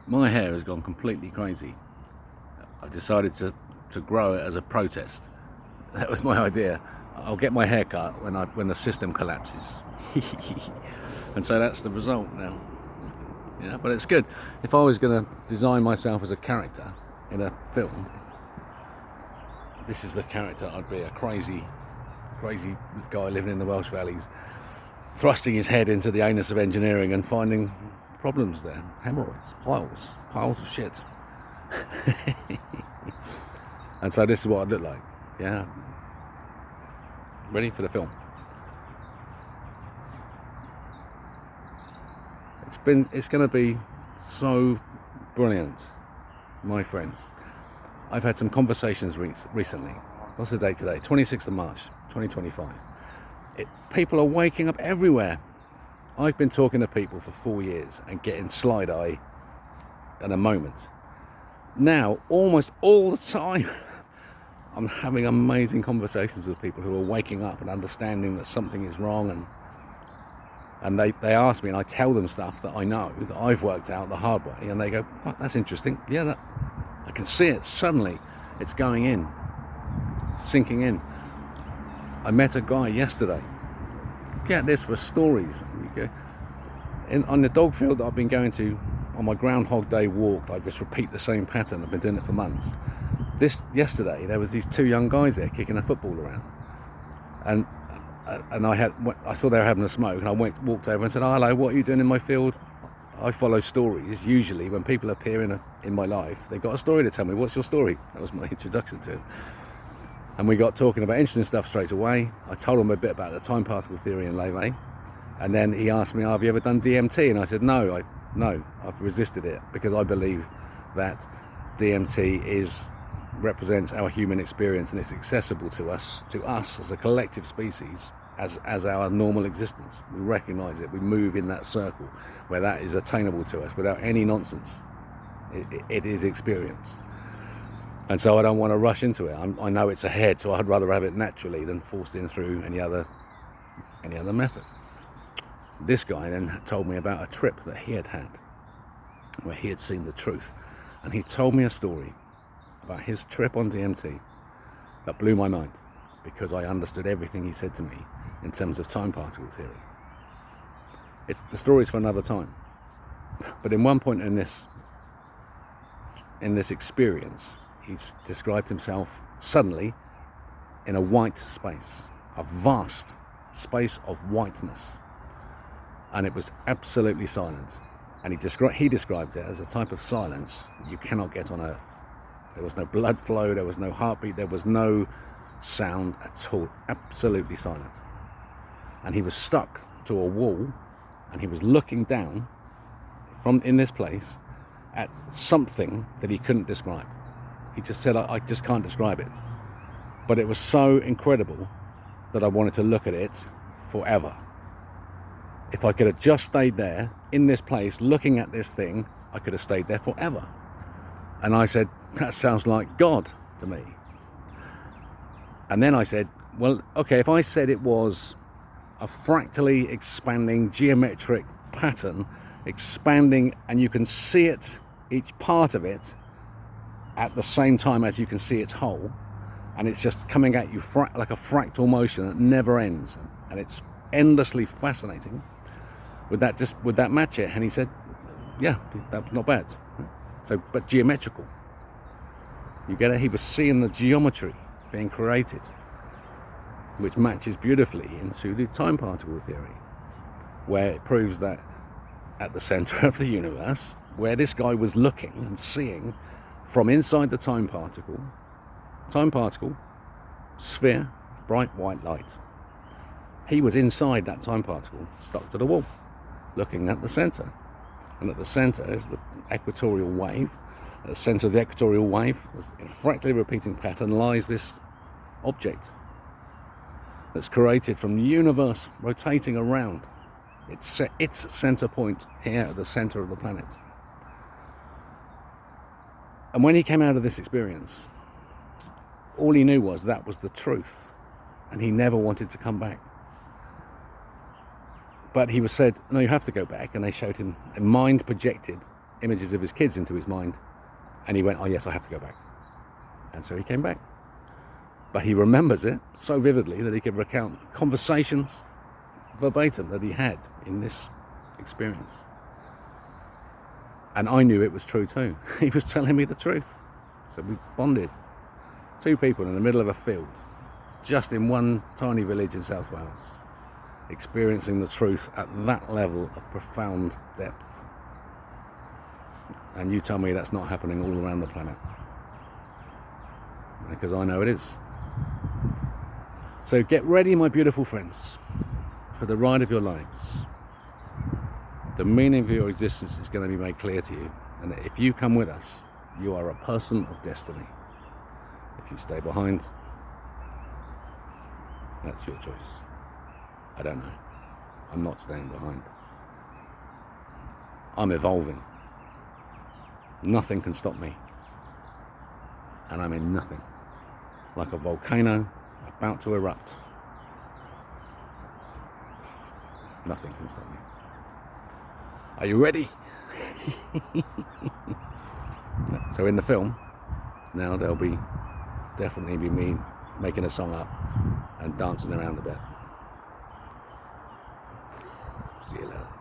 My hair has gone completely crazy. I decided to grow it as a protest. That was my idea. I'll get my hair cut when the system collapses. And so that's the result now. Yeah, but it's good. If I was going to design myself as a character in a film, this is the character I'd be: a crazy guy living in the Welsh Valleys, thrusting his head into the anus of engineering and finding problems there. Hemorrhoids, piles of shit. And so this is what I'd look like. Yeah. Ready for the film. It's going to be so brilliant, my friends. I've had some conversations recently. What's the date today? 26th of March, 2025. People are waking up everywhere. I've been talking to people for 4 years and getting slide eye in a moment. Now, almost all the time, I'm having amazing conversations with people who are waking up and understanding that something is wrong, and they ask me, and I tell them stuff that I know, that I've worked out the hard way, and they go, oh, that's interesting. Yeah, I can see it. Suddenly, it's going in, sinking in. I met a guy yesterday. Get this for stories. On the dog field that I've been going to on my Groundhog Day walk, I just repeat the same pattern. I've been doing it for months. Yesterday, there was these two young guys there kicking a football around, and I saw they were having a smoke, and I walked over and said, oh, hello, what are you doing in my field? I follow stories. Usually when people appear in my life, they've got a story to tell me. What's your story? That was my introduction to it. And we got talking about interesting stuff straight away. I told him a bit about the time particle theory and Leve, and then he asked me, have you ever done DMT? And I said, no, I've resisted it, because I believe that DMT represents our human experience, and it's accessible to us as a collective species, as our normal existence. We recognize it. We move in that circle where that is attainable to us without any nonsense. It is experience. And so I don't want to rush into it. I know it's ahead, so I'd rather have it naturally than forced in through any other method. This guy then told me about a trip that he had where he had seen the truth. And he told me a story about his trip on DMT that blew my mind, because I understood everything he said to me in terms of time particle theory. The story's for another time. But in one point in this experience, he's described himself suddenly in a white space, a vast space of whiteness, and it was absolutely silent. And he described it as a type of silence that you cannot get on Earth. There was no blood flow, there was no heartbeat, there was no sound at all, absolutely silent. And he was stuck to a wall, and he was looking down from in this place at something that he couldn't describe. He just said, I just can't describe it. But it was so incredible that I wanted to look at it forever. If I could have just stayed there in this place looking at this thing, I could have stayed there forever. And I said, that sounds like God to me. And then I said, well, okay, if I said it was a fractally expanding geometric pattern, expanding, and you can see it, each part of it, at the same time as you can see its whole, and it's just coming at you like a fractal motion that never ends, and it's endlessly fascinating. Would that match it? And he said, yeah, that's not bad. So, but geometrical. You get it? He was seeing the geometry being created, which matches beautifully into the time particle theory, where it proves that at the center of the universe, where this guy was looking and seeing from inside the time particle, sphere, bright white light. He was inside that time particle, stuck to the wall, looking at the center. And at the center is the equatorial wave. At the center of the equatorial wave, in a fractally repeating pattern, lies this object that's created from the universe rotating around its center point here at the center of the planet. And when he came out of this experience, all he knew was that was the truth, and he never wanted to come back. But he was said, no, you have to go back, and they showed him a mind projected images of his kids into his mind, and he went, oh yes, I have to go back. And so he came back. But he remembers it so vividly that he could recount conversations verbatim that he had in this experience. And I knew it was true too. He was telling me the truth. So we bonded. Two people in the middle of a field, just in one tiny village in South Wales, experiencing the truth at that level of profound depth. And you tell me that's not happening all around the planet. Because I know it is. So get ready, my beautiful friends, for the ride of your lives. The meaning of your existence is going to be made clear to you. And that if you come with us, you are a person of destiny. If you stay behind, that's your choice. I don't know. I'm not staying behind. I'm evolving. Nothing can stop me. And I'm in nothing. Like a volcano about to erupt. Nothing can stop me. Are you ready? So in the film, now there'll be definitely be me making a song up and dancing around a bit. See you later.